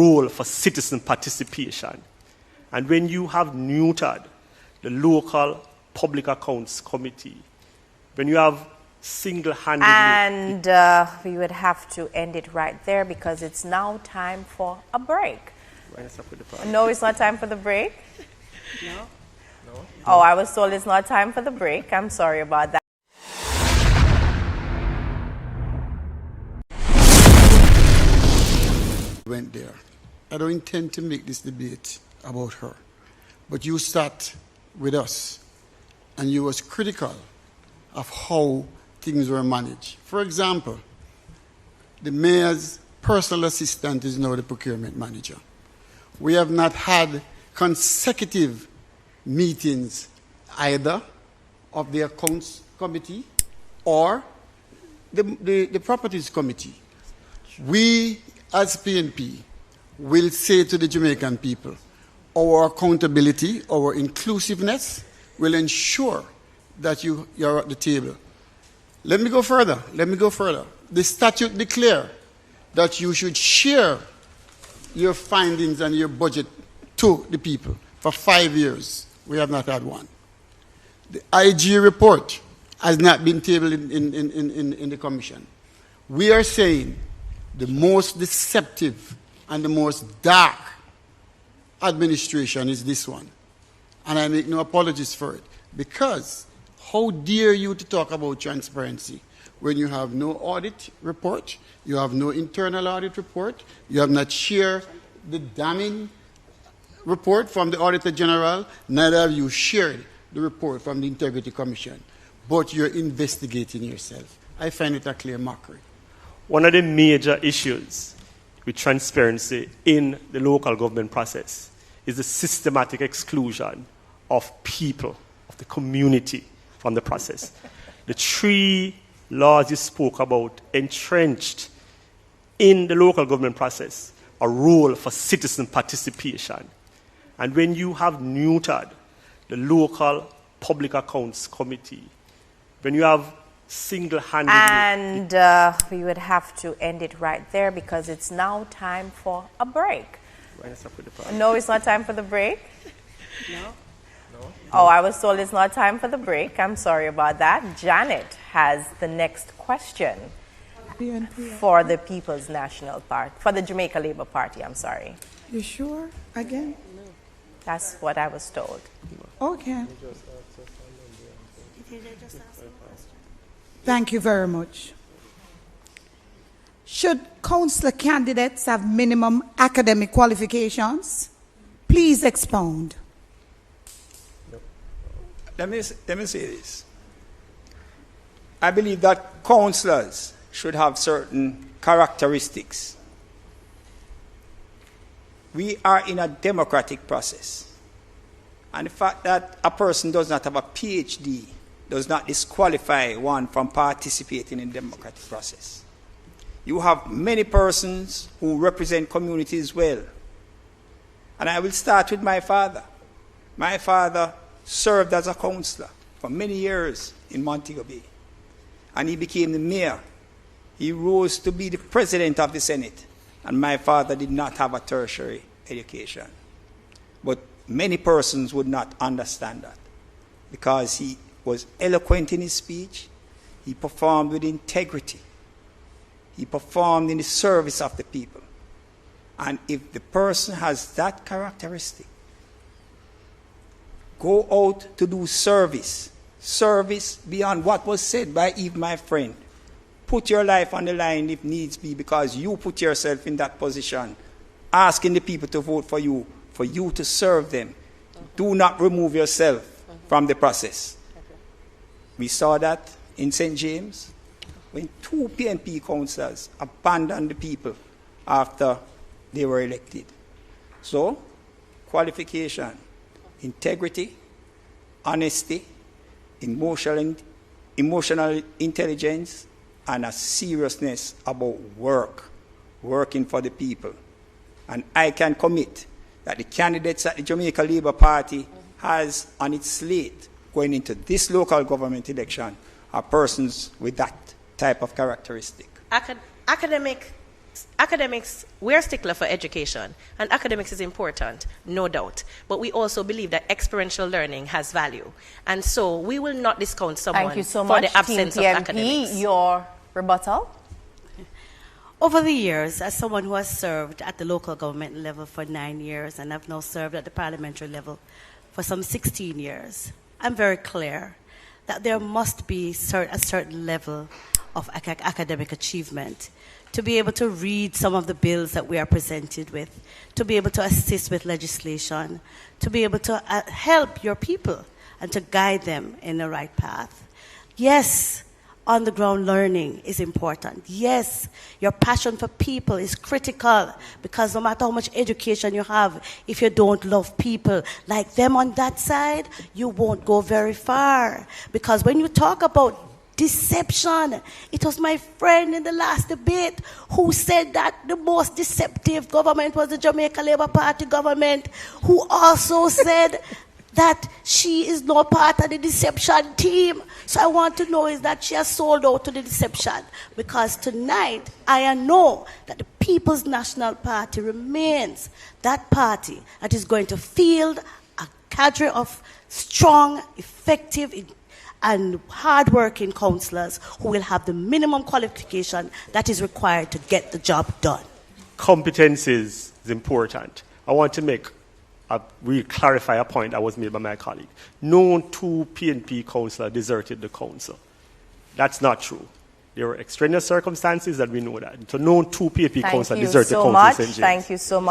role for citizen participation. And when you have neutered the local public accounts committee, when you have single-handedly... And we would have to end it right there because it's now time for a break. No, it's not time for the break? No. Oh, I was told it's not time for the break. I'm sorry about that. Went there. I don't intend to make this debate about her, but you start with us, and you was critical of how things were managed. For example, the mayor's personal assistant is now the procurement manager. We have not had consecutive meetings either of the accounts committee or the properties committee. We, as PNP, will say to the Jamaican people, our accountability, our inclusiveness will ensure that you're at the table. Let me go further. The statute declares that you should share your findings and your budget to the people for 5 years. We have not had one. The IG report has not been tabled in the commission. We are saying the most deceptive and the most dark administration is this one. And I make no apologies for it. Because how dare you to talk about transparency when you have no audit report, you have no internal audit report, you have not shared the damning report from the Auditor General, neither have you shared the report from the Integrity Commission, but you're investigating yourself. I find it a clear mockery. One of the major issues with transparency in the local government process is the systematic exclusion of people, of the community from the process. The three laws you spoke about entrenched in the local government process a role for citizen participation. And when you have neutered the local public accounts committee, when you have single-handedly... And we would have to end it right there because it's now time for a break. No, it's not time for the break? No. Oh, I was told it's not time for the break. I'm sorry about that. Janet has the next question for the People's National Party, for the Jamaica Labour Party, I'm sorry. You sure? Again? That's what I was told. Okay. Thank you very much. Should councillor candidates have minimum academic qualifications? Please expound. Let me say this. I believe that councillors should have certain characteristics. We are in a democratic process. And the fact that a person does not have a PhD does not disqualify one from participating in the democratic process. You have many persons who represent communities well. And I will start with my father. My father served as a councillor for many years in Montego Bay. And he became the mayor. He rose to be the president of the Senate. And my father did not have a tertiary education. But many persons would not understand that because he was eloquent in his speech. He performed with integrity. He performed in the service of the people. And if the person has that characteristic, go out to do service. Service beyond what was said by Eve, my friend. Put your life on the line if needs be because you put yourself in that position, asking the people to vote for you to serve them. Do not remove yourself from the process. We saw that in St. James when 2 PNP councillors abandoned the people after they were elected. So, qualification, integrity, honesty, emotional intelligence, and a seriousness about working for the people. And I can commit that the candidates that the Jamaica Labour Party has on its slate going into this local government election are persons with that type of characteristic. Academic academics, we're a stickler for education, and academics is important, no doubt. But we also believe that experiential learning has value. And so we will not discount someone Thank you so for much, the absence Team of TMP. academics. Your rebuttal? Over the years, as someone who has served at the local government level for 9 years, and I've now served at the parliamentary level for some 16 years, I'm very clear that there must be a certain level of academic achievement to be able to read some of the bills that we are presented with, to be able to assist with legislation, to be able to help your people and to guide them in the right path. Yes, on-the-ground learning is important. Yes, your passion for people is critical, because no matter how much education you have, if you don't love people like them on that side, you won't go very far. Because when you talk about deception, it was my friend in the last debate who said that the most deceptive government was the Jamaica Labour Party government, who also said that she is no part of the deception team. So I want to know is that she has sold out to the deception, because tonight I know that the People's National Party remains that party that is going to field a cadre of strong, effective, and hard-working councillors who will have the minimum qualification that is required to get the job done. Competencies is important. I want to clarify a point that was made by my colleague. No two PNP councillors deserted the council. That's not true. There were extraneous circumstances that we know that. So no two PNP councillors deserted the council. Thank you so much.